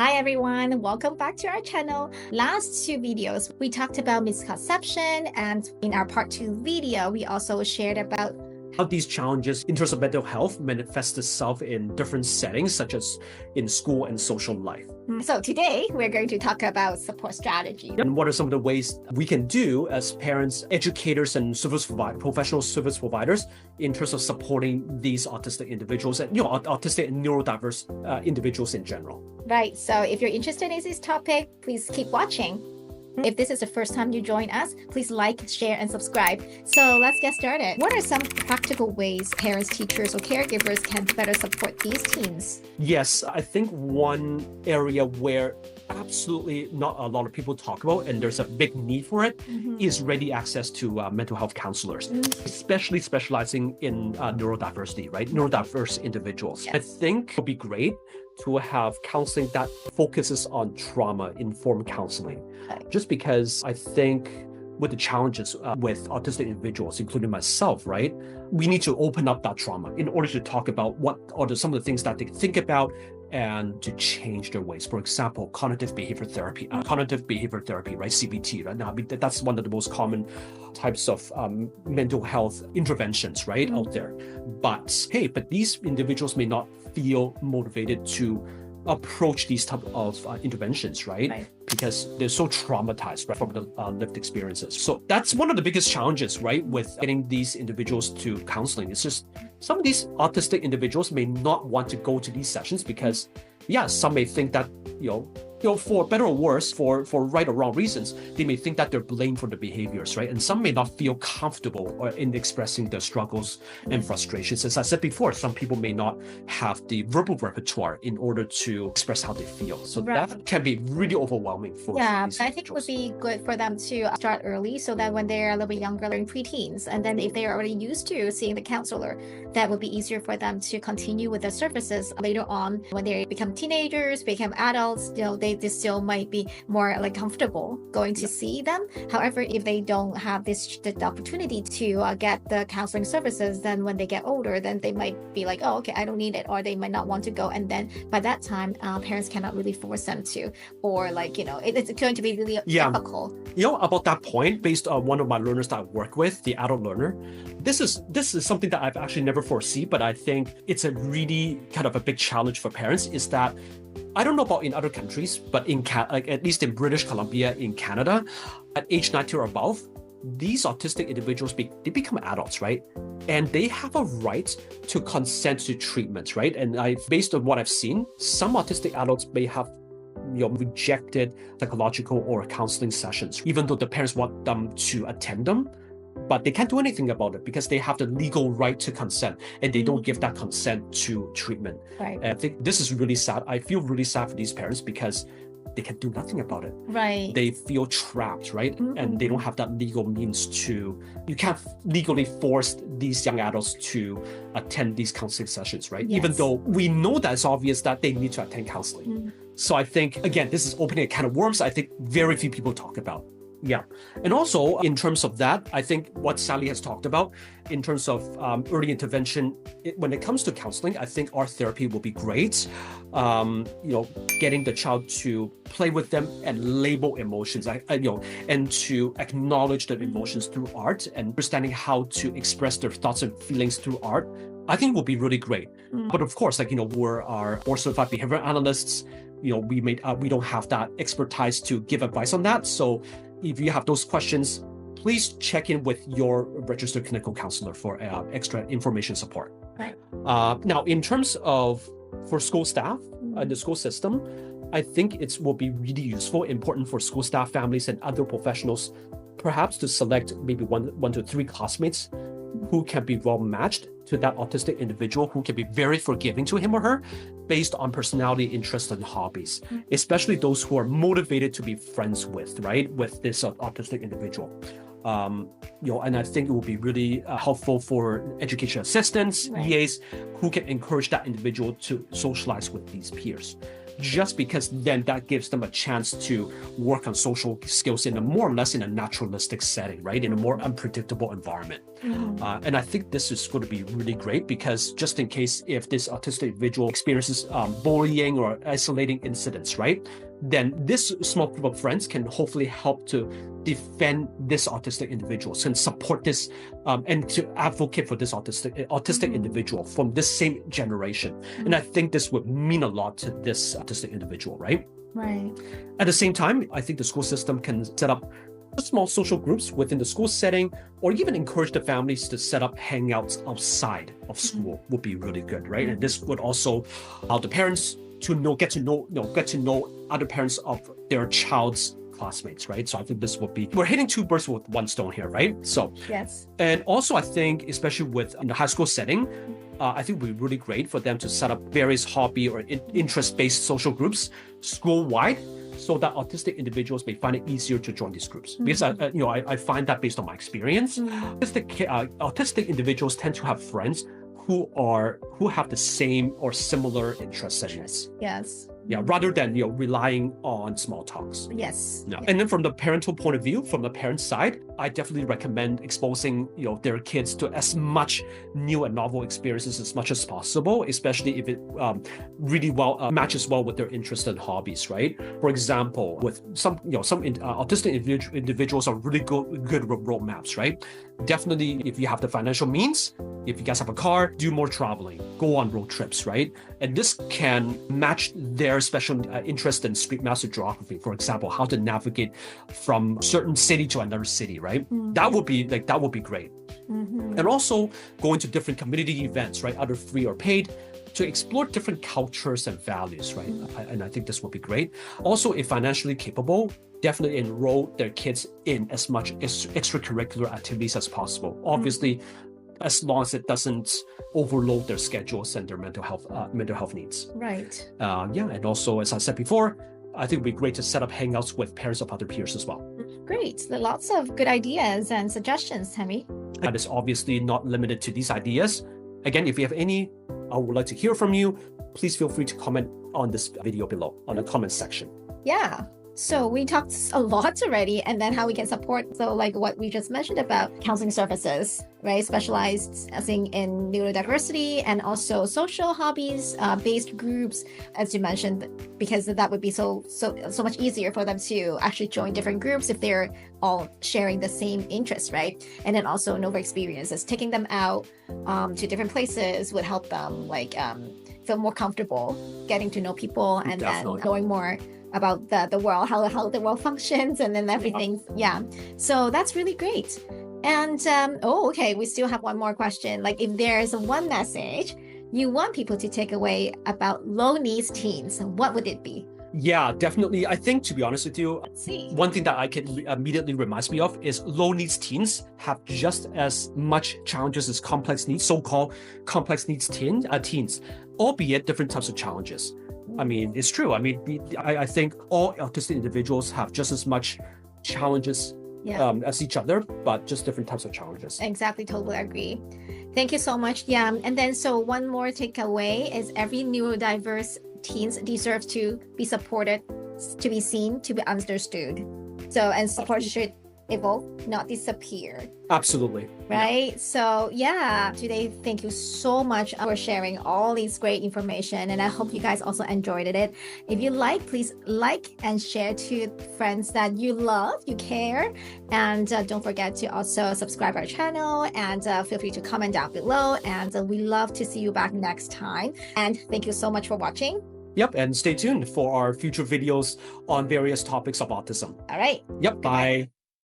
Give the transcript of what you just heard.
Hi everyone, welcome back to our channel. Last two videos, we talked about misconception, and in our part 2 video, we also shared about how these challenges in terms of mental health manifest itself in different settings, such as in school and social life. So today, we're going to talk about support strategy. And what are some of the ways we can do as parents, educators, and professional service providers in terms of supporting these autistic individuals and autistic and neurodiverse individuals in general. Right, so if you're interested in this topic, please keep watching. If this is the first time you join us, please like, share, and subscribe. So let's get started. What are some practical ways parents, teachers, or caregivers can better support these teens? Yes, I think one area where absolutely not a lot of people talk about, and there's a big need for it, is ready access to mental health counselors, especially specializing in neurodiversity, right? Neurodiverse individuals. Yes. I think it would be great to have counseling that focuses on trauma-informed counseling. Just because I think with the challenges with autistic individuals, including myself, right? We need to open up that trauma in order to talk about what are some of the things that they think about and to change their ways. For example, cognitive behavior therapy, right? CBT, right? Now, I mean, that's one of the most common types of mental health interventions, right, out there. But hey, these individuals may not feel motivated to approach these type of interventions, right? Because they're so traumatized, right, from the lived experiences. So that's one of the biggest challenges, right, with getting these individuals to counseling. It's just some of these autistic individuals may not want to go to these sessions because, yeah, some may think that, for better or worse, for right or wrong reasons, they may think that they're blamed for the behaviors, right? And some may not feel comfortable in expressing their struggles and frustrations. As I said before, some people may not have the verbal repertoire in order to express how they feel. So that can be really overwhelming for these I think it would be good for them to start early so that when they're a little bit younger, in preteens, and then if they're already used to seeing the counselor, that would be easier for them to continue with the services later on when they become teenagers, become adults. They still might be more comfortable going to see them. However, if they don't have the opportunity to get the counseling services, then when they get older, then they might be like, oh, okay, I don't need it, or they might not want to go. And then by that time, parents cannot really force them to, or it's going to be really difficult. About that point, based on one of my learners that I work with, the adult learner, this is something that I've actually never foreseen, but I think it's a really kind of a big challenge for parents, is that I don't know about in other countries, but at least in British Columbia, in Canada, at age 90 or above, these autistic individuals, they become adults, right? And they have a right to consent to treatments, right? And based on what I've seen, some autistic adults may have rejected psychological or counseling sessions, even though the parents want them to attend them. But they can't do anything about it because they have the legal right to consent, and they don't give that consent to treatment. Right. And I think this is really sad. I feel really sad for these parents because they can do nothing about it. Right. They feel trapped, right? And they don't have that legal means to, you can't legally force these young adults to attend these counseling sessions, right? Yes. Even though we know that it's obvious that they need to attend counseling. So I think, again, this is opening a can of worms I think very few people talk about. Yeah. And also in terms of that, I think what Sally has talked about in terms of early intervention, when it comes to counseling, I think art therapy will be great. Getting the child to play with them and label emotions, and to acknowledge their emotions through art and understanding how to express their thoughts and feelings through art, I think will be really great. But of course, we're our board certified behavior analysts. We don't have that expertise to give advice on that. So if you have those questions, please check in with your registered clinical counselor for extra information support. Right. Now, in terms of for school staff and the school system, I think it will be really useful, important for school staff, families, and other professionals, perhaps to select maybe one to three classmates who can be well matched to that autistic individual, who can be very forgiving to him or her based on personality, interests, and hobbies, especially those who are motivated to be friends with, right, with this autistic individual. And I think it will be really helpful for education assistants, EAs, who can encourage that individual to socialize with these peers. just because then that gives them a chance to work on social skills in a more or less in a naturalistic setting, right? In a more unpredictable environment. And I think this is going to be really great because just in case if this autistic individual experiences bullying or isolating incidents, right? Then this small group of friends can hopefully help to defend this autistic individual and support this and to advocate for this autistic individual from this same generation. And I think this would mean a lot to this autistic individual, right? Right. At the same time, I think the school system can set up small social groups within the school setting, or even encourage the families to set up hangouts outside of school would be really good, right? And this would also allow the parents to get to know other parents of their child's classmates, right? So I think this would be, we're hitting two birds with one stone here, right? So yes. And also I think, especially with in the high school setting, I think it would be really great for them to set up various hobby or interest-based social groups school-wide, so that autistic individuals may find it easier to join these groups. Because I find that based on my experience, autistic individuals tend to have friends who have the same or similar interests as you. Yes. Yeah, rather than relying on small talks. Yes. Yeah. And then from the parental point of view, from the parent side, I definitely recommend exposing their kids to as much new and novel experiences as much as possible, especially if it really matches well with their interests and hobbies, right? For example, with some autistic individuals are really good with road maps, right? Definitely, if you have the financial means, if you guys have a car, do more traveling, go on road trips, right? And this can match their special interest in street maps or geography. For example, how to navigate from certain city to another city, right? That would be great. And also going to different community events, right? Either free or paid, to explore different cultures and values, right? And I think this would be great. Also, if financially capable, definitely enroll their kids in as much extracurricular activities as possible. Obviously, as long as it doesn't overload their schedules and their mental health needs. Right. And also, as I said before, I think it would be great to set up hangouts with parents of other peers as well. Great. Lots of good ideas and suggestions, Tammy. That is obviously not limited to these ideas. Again, if you have any, I would like to hear from you. Please feel free to comment on this video below on the comment section. Yeah. So we talked a lot already, and then how we can support. So like what we just mentioned about counseling services, right? Specialized in neurodiversity and also social hobbies based groups, as you mentioned, because that would be so much easier for them to actually join different groups if they're all sharing the same interests, right? And then also novel experiences, taking them out to different places would help them feel more comfortable getting to know people and Definitely. Then knowing more about the world, how the world functions, and then everything. Yeah, so that's really great. And okay, we still have one more question. Like, if there's one message you want people to take away about low needs teens, what would it be? Yeah, definitely. I think, to be honest with you, one thing that I can immediately reminds me of is low needs teens have just as much challenges as complex needs, so-called complex needs teens, albeit different types of challenges. I mean, it's true. I mean, I think all autistic individuals have just as much challenges as each other, but just different types of challenges. Exactly. Totally agree. Thank you so much. Yeah. And then so one more takeaway is every neurodiverse teens deserve to be supported, to be seen, to be understood. So, and support should evolve, not disappear. Absolutely. Right? Yeah. So yeah, today, thank you so much for sharing all these great information, and I hope you guys also enjoyed it. If you like, please like and share to friends that you love, you care, and don't forget to also subscribe our channel, and feel free to comment down below, and we love to see you back next time. And thank you so much for watching. Yep, and stay tuned for our future videos on various topics of autism. All right. Yep, bye.